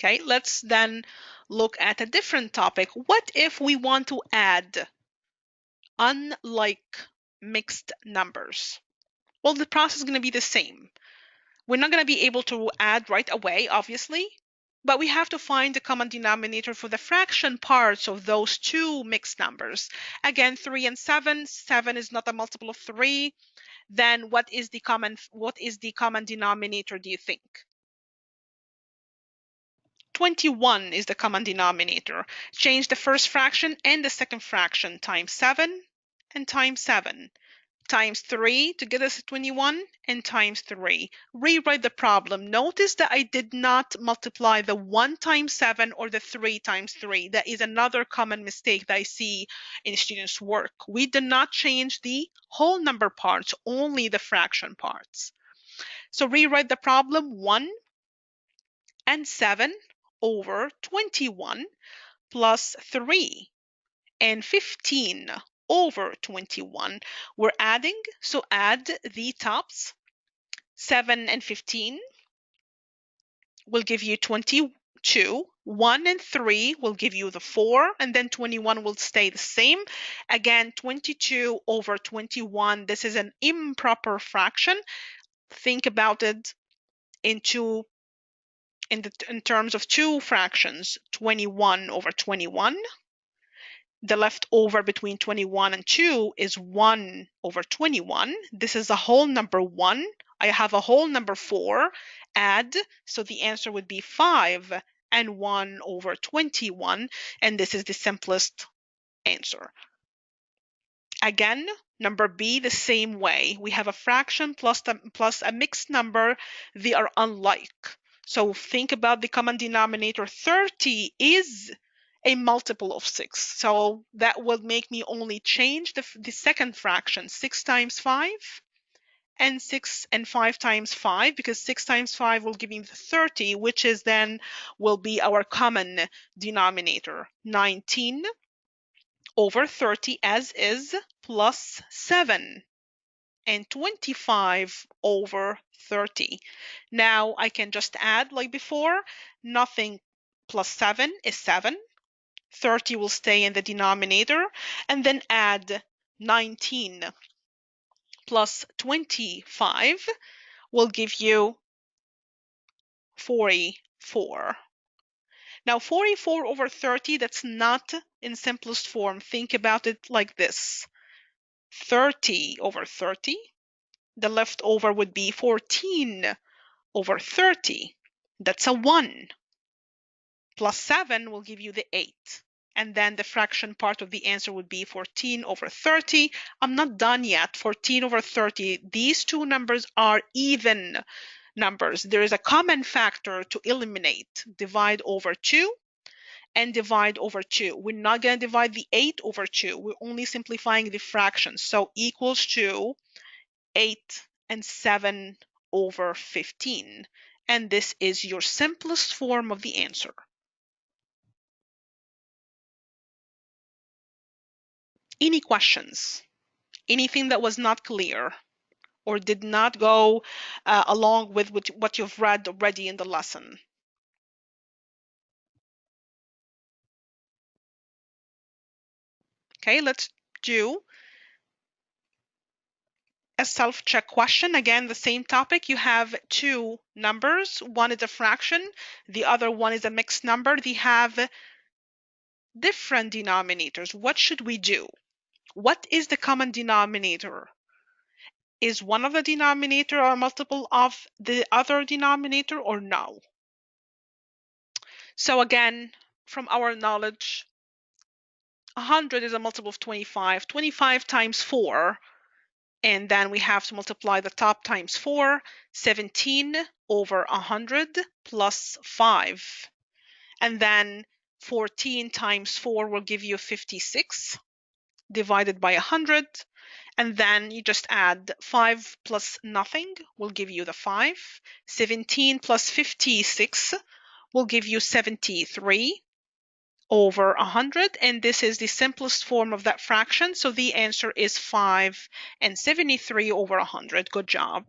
Okay, let's then look at a different topic. What if we want to add unlike mixed numbers? Well, the process is going to be the same. We're not going to be able to add right away, obviously, but we have to find the common denominator for the fraction parts of those two mixed numbers. Again, 3 and 7. 7 is not a multiple of 3. Then what is the common denominator, do you think? 21 is the common denominator. Change the first fraction and the second fraction, times 7 and times 7. Times 3 to get us 21 and times 3. Rewrite the problem. Notice that I did not multiply the 1 times 7 or the 3 times 3. That is another common mistake that I see in students' work. We did not change the whole number parts, only the fraction parts. So rewrite the problem. 1 and 7 over 21 plus 3 and 15 over 21. We're adding, so add the tops. 7 and 15 will give you 22. 1 and 3 will give you the 4, and then 21 will stay the same. Again, 22 over 21. This is an improper fraction. Think about it in terms of two fractions. 21 over 21. The leftover between 21 and 2 is 1 over 21. This is a whole number 1. I have a whole number 4. Add, so the answer would be 5 and 1 over 21, and this is the simplest answer. Again, number B, the same way. We have a fraction plus a mixed number. They are unlike. So think about the common denominator. 30 is a multiple of 6. So that will make me only change the second fraction, 6 times 5, and 6 and 5 times 5, because 6 times 5 will give me 30, which is then will be our common denominator. 19 over 30 as is, plus 7 and 25 over 30. Now I can just add like before. Nothing plus 7 is 7. 30 will stay in the denominator, and then add 19 plus 25 will give you 44. Now 44 over 30, that's not in simplest form. Think about it like this. 30 over 30. The leftover would be 14 over 30. That's a 1. Plus 7 will give you the 8. And then the fraction part of the answer would be 14 over 30. I'm not done yet. 14 over 30. These two numbers are even numbers. There is a common factor to eliminate. Divide over 2 and divide over 2. We're not going to divide the 8 over 2. We're only simplifying the fractions. So equals to 8 and 7 over 15. And this is your simplest form of the answer. Any questions? Anything that was not clear or did not go along with what you've read already in the lesson? Okay, let's do a self-check question. Again, the same topic. You have two numbers. One is a fraction. The other one is a mixed number. They have different denominators. What should we do? What is the common denominator? Is one of the denominator a multiple of the other denominator or no? So again, from our knowledge, 100 is a multiple of 25. 25 times 4, and then we have to multiply the top times 4. 17 over 100 plus 5. And then 14 times 4 will give you 56 divided by 100. And then you just add 5 plus nothing will give you the 5. 17 plus 56 will give you 73 over 100. And this is the simplest form of that fraction. So the answer is 5 and 73 over 100. Good job.